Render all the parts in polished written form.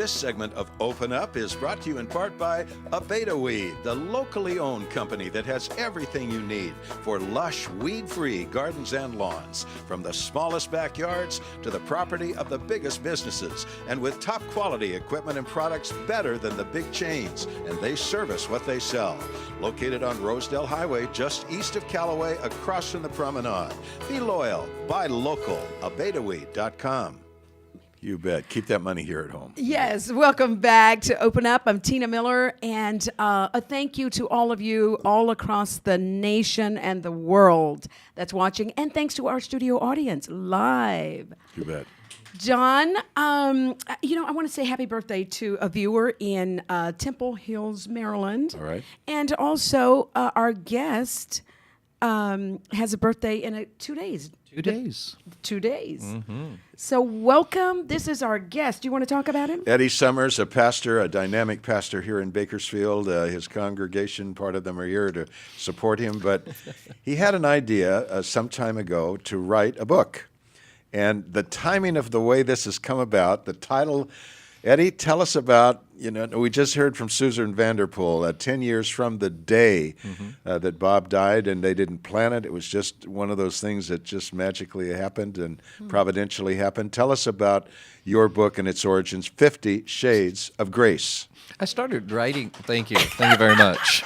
This segment of Open Up is brought to you in part by Weed, the locally owned company that has everything you need for lush, weed-free gardens and lawns, from the smallest backyards to the property of the biggest businesses, and with top quality equipment and products better than the big chains, and they service what they sell. Located on Rosedale Highway, just east of Callaway, across from the promenade. Be loyal, buy local, abetaweed.com. You bet. Keep that money here at home. Yes. Welcome back to Open Up. I'm Tina Miller, and a thank you to all of you all across the nation and the world that's watching, and thanks to our studio audience live. You bet. John, I want to say happy birthday to a viewer in Temple Hills, Maryland. All right. And also our guest has a birthday in 2 days. 2 days. 2 days. Mm-hmm. So welcome. This is our guest. Do you want to talk about him? Eddie Summers, a pastor, a dynamic pastor here in Bakersfield. His congregation, part of them are here to support him. But he had an idea some time ago to write a book. And the timing of the way this has come about, the title, Eddie, tell us about, we just heard from Susan Vanderpool, 10 years from the day that Bob died, and they didn't plan it. It was just one of those things that just magically happened and providentially happened. Tell us about your book and its origins, 50 Shades of Grace. I started writing. Thank you very much.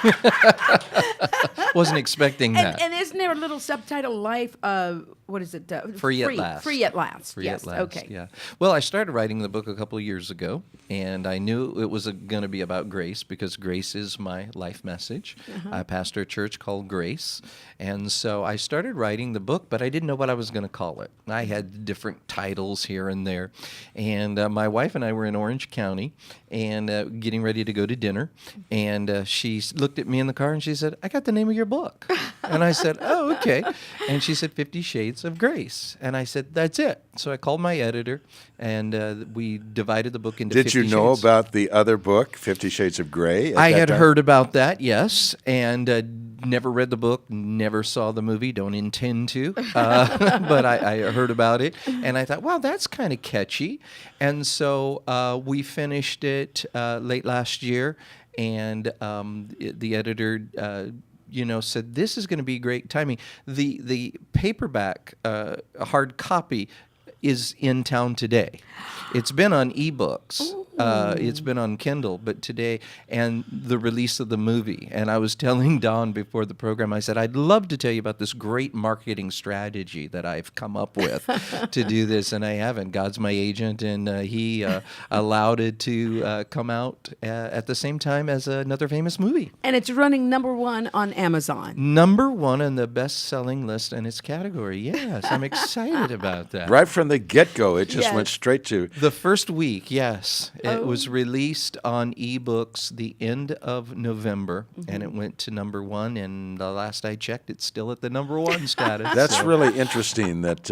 Wasn't expecting that. And isn't there a little subtitle, Life, what is it? Free at Last. Free at Last. Free Yes. at Last. Okay. Yeah. Well, I started writing the book a couple of years ago, and I knew it was going to be about grace because grace is my life message. I pastor a church called Grace, and so I started writing the book, but I didn't know what I was going to call it. I had different titles here and there, and my wife and I were in Orange County and getting ready to go to dinner, and she looked at me in the car and she said, "I got the name of your book." And I said, "Oh, okay." And she said, 50 Shades of Grace. And I said, "That's it." So I called my editor, and we divided the book into 50 Did you know shades. about the other book, 50 Shades of Grey? I had heard about that, yes, and never read the book, never saw the movie, don't intend to, but I heard about it, and I thought, wow, that's kind of catchy. And so we finished it late last year, and the editor said, this is going to be great timing. The paperback hard copy is in town today. It's been on ebooks. It's been on Kindle, but today, and the release of the movie. And I was telling Don before the program, I said, I'd love to tell you about this great marketing strategy that I've come up with to do this, and I haven't. God's my agent, and he allowed it to come out at the same time as another famous movie. And it's running #1 on Amazon. #1 on the best-selling list in its category. Yes, I'm excited about that. Right from the get-go, it just Yes. went straight to... The first week, yes. It was released on ebooks the end of November, and it went to #1, and the last I checked, it's still at the #1 status. That's really interesting that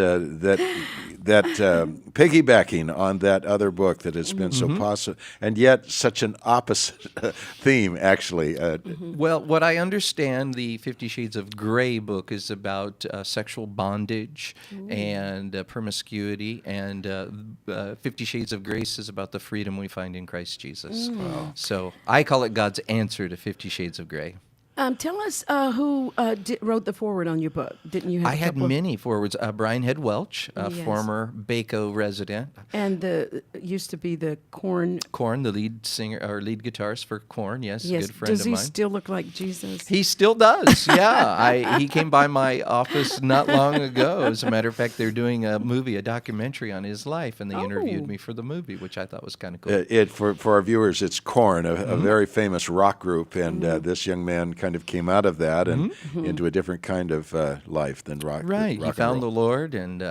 piggybacking on that other book that has been so positive, and yet such an opposite theme, actually. Well, what I understand, the 50 Shades of Grey book is about sexual bondage and promiscuity, and 50 Shades of Grace is about the freedom we find in Christ Jesus. So I call it God's answer to 50 Shades of Grey. Tell us who wrote the foreword on your book. Didn't you have I a had couple of- many forwards. Brian Head Welch, a Yes. former Baco resident. And used to be the Korn. Korn, the lead singer or lead guitarist for Korn, yes, Yes. good friend Does of he mine. still look like Jesus? He still does, yeah. He came by my office not long ago. As a matter of fact, they're doing a documentary on his life, and they interviewed me for the movie, which I thought was kind of cool. For our viewers, it's Korn, a very famous rock group, and this young man kind of came out of that and into a different kind of life than rock. Right. Rock He found and the roll. Lord, and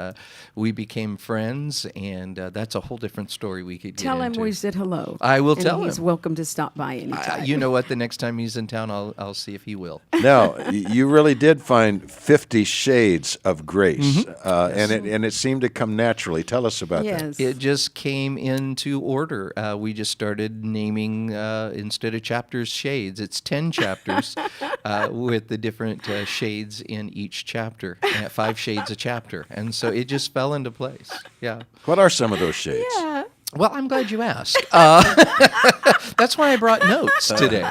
we became friends, and that's a whole different story we could get Tell him into. we said hello. I will and tell he's him. welcome to stop by anytime. You know what? The next time he's in town, I'll see if he will. Now, you really did find 50 Shades of Grace, and it seemed to come naturally. Tell us about that. Yes. It just came into order. We just started naming, instead of chapters, shades. It's 10 chapters with the different shades in each chapter, 5 shades a chapter. And so it just fell into place. Yeah. What are some of those shades? Yeah. Well, I'm glad you asked. That's why I brought notes today,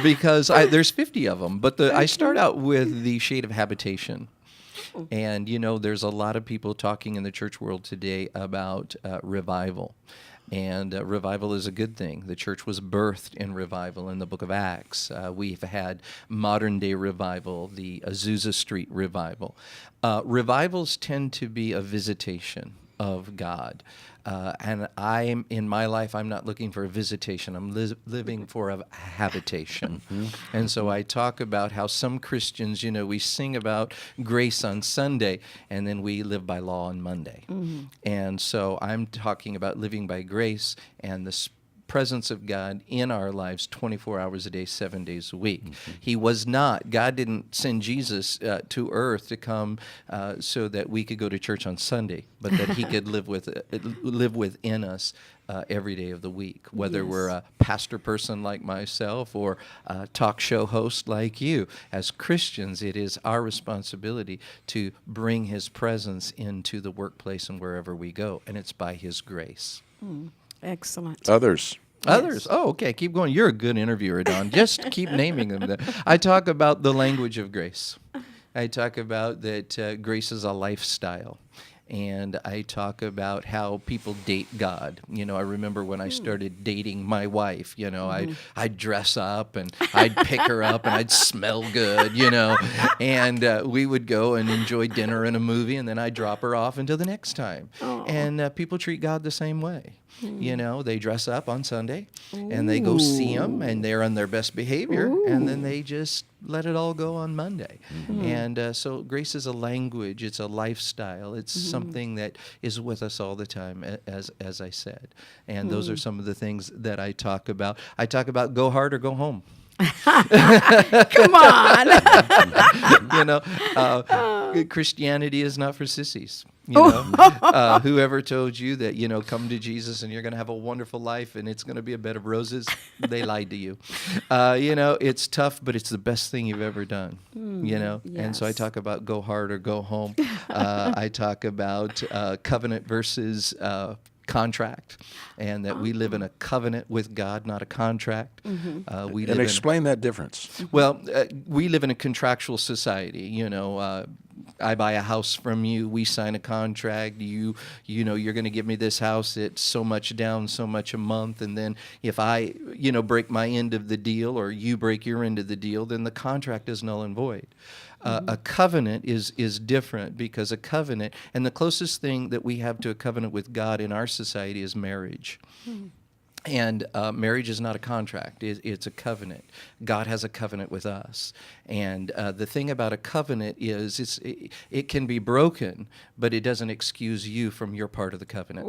because there's 50 of them. But I start out with the shade of habitation. And, there's a lot of people talking in the church world today about revival. And revival is a good thing. The church was birthed in revival in the book of Acts. We've had modern-day revival, the Azusa Street revival. Revivals tend to be a visitation of God. And in my life, I'm not looking for a visitation. I'm living for a habitation. And so I talk about how some Christians, we sing about grace on Sunday, and then we live by law on Monday. And so I'm talking about living by grace and the presence of God in our lives 24 hours a day, 7 days a week. God didn't send Jesus to earth to come so that we could go to church on Sunday, but that he could live within us every day of the week, whether we're a pastor person like myself or a talk show host like you. As Christians, it is our responsibility to bring his presence into the workplace and wherever we go, and it's by his grace. Excellent. Others. Others. Oh, okay. Keep going. You're a good interviewer, Don. Just keep naming them. I talk about the language of grace. I talk about that grace is a lifestyle. And I talk about how people date God. I remember when I started dating my wife, I'd dress up and I'd pick her up and I'd smell good, and we would go and enjoy dinner and a movie, and then I'd drop her off until the next time. And people treat God the same way. They dress up on Sunday and they go see him and they're on their best behavior, and then they just let it all go on Monday. And so grace is a language, it's a lifestyle, it's something that is with us all the time, as I said. And those are some of the things that I talk about. I talk about go hard or go home. Come on. Christianity is not for sissies. Whoever told you that, come to Jesus and you're going to have a wonderful life and it's going to be a bed of roses, they lied to you. It's tough, but it's the best thing you've ever done, And so I talk about go hard or go home. I talk about covenant versus contract, and that we live in a covenant with God, not a contract. And explain that difference. Well, we live in a contractual society. I buy a house from you, we sign a contract, you're going to give me this house, it's so much down, so much a month, and then if I, break my end of the deal or you break your end of the deal, then the contract is null and void. A covenant is different, because a covenant, and the closest thing that we have to a covenant with God in our society is marriage. And marriage is not a contract. It's a covenant. God has a covenant with us. And the thing about a covenant is it can be broken, but it doesn't excuse you from your part of the covenant.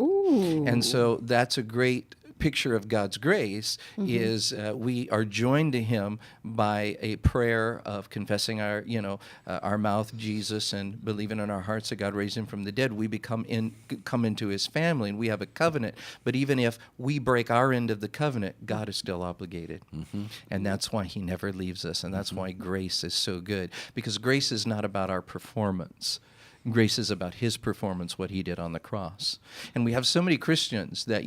And so that's a great picture of God's grace, is we are joined to him by a prayer of confessing our mouth Jesus and believing in our hearts that God raised him from the dead. We come into his family, and we have a covenant. But even if we break our end of the covenant, God is still obligated. And that's why he never leaves us, and that's why grace is so good, because grace is not about our performance. Grace is about his performance, what he did on the cross. And we have so many Christians that,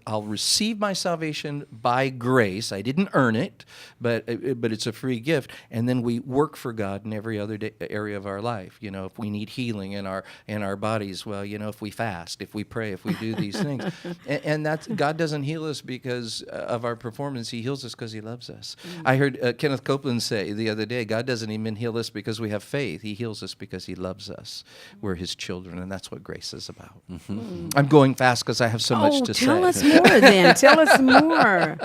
I'll receive my salvation by grace. I didn't earn it, but it's a free gift. And then we work for God in every other area of our life. If we need healing in our bodies, well, if we fast, if we pray, if we do these things. And that's, God doesn't heal us because of our performance. He heals us because he loves us. I heard Kenneth Copeland say the other day, God doesn't even heal us because we have faith. He heals us because he loves us. We're his children, and that's what grace is about. I'm going fast because I have so much to say. Tell us more then. Tell us more.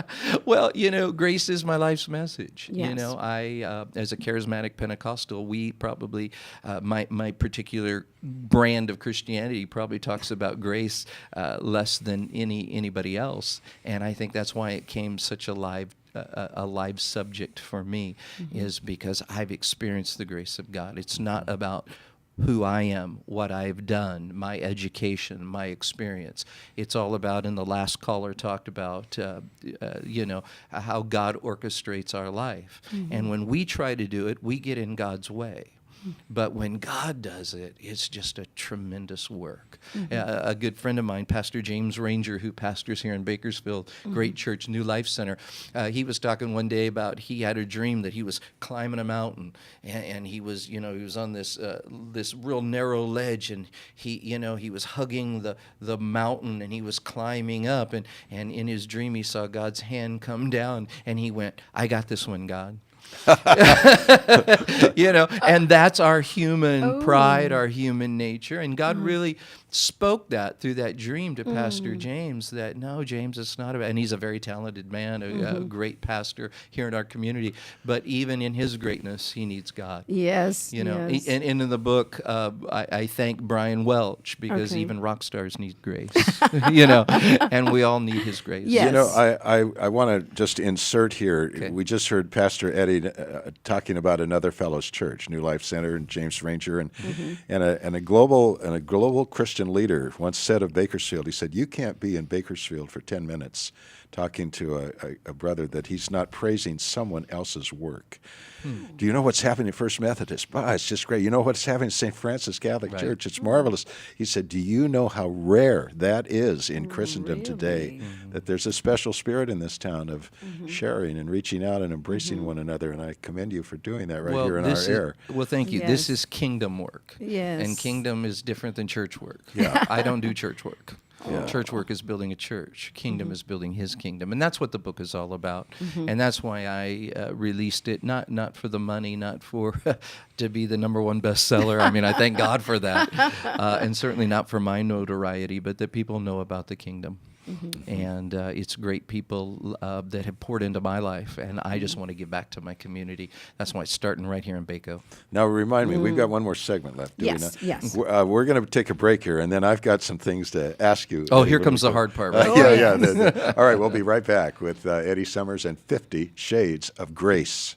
Well, grace is my life's message. Yes. I, as a charismatic Pentecostal, we probably, my particular brand of Christianity probably talks about grace less than anybody else, and I think that's why it came such a live subject for me, is because I've experienced the grace of God. It's not about who I am, what I've done, my education, my experience. It's all about, and the last caller talked about, how God orchestrates our life. And when we try to do it, we get in God's way. But when God does it, it's just a tremendous work. A good friend of mine, Pastor James Ranger, who pastors here in Bakersfield, great church, New Life Center, he was talking one day about he had a dream that he was climbing a mountain, and he was, he was on this this real narrow ledge, and he was hugging the mountain, and he was climbing up, and in his dream he saw God's hand come down, and he went, "I got this one, God." And that's our human pride, our human nature. And God really spoke that through that dream to Pastor James, that no, James, it's not about, and he's a very talented man, a great pastor here in our community, but even in his greatness, he needs God. Yes. And in the book, I thank Brian Welch, because even rock stars need grace, and we all need his grace. Yes. I want to just insert here. Okay. We just heard Pastor Eddie talking about another fellow's church, New Life Center, and James Ranger, and a global Christian leader once said of Bakersfield. He said, "You can't be in Bakersfield for 10 minutes talking to a brother that he's not praising someone else's work." Do you know what's happening at First Methodist? It's just great. You know what's happening at St. Francis Catholic Church? It's marvelous. He said, "Do you know how rare that is in Christendom today? That there's a special spirit in this town of sharing and reaching out and embracing one another." And I commend you for doing that here in our air. Well, thank you. Yes. This is kingdom work. Yes. And kingdom is different than church work. Yeah. I don't do church work. Yeah. Church work is building a church. Kingdom is building his kingdom. And that's what the book is all about. And that's why I released it, not for the money, not for to be the #1 bestseller. I mean, I thank God for that. And certainly not for my notoriety, but that people know about the kingdom. And it's great people that have poured into my life, and I just want to give back to my community. That's why it's starting right here in Baco. Now, remind me, we've got one more segment left, do we Yes, not? yes. We're going to take a break here, and then I've got some things to ask you. Oh, Eddie, here when comes we the go. hard part, right? All right, we'll be right back with Eddie Summers and 50 Shades of Grace.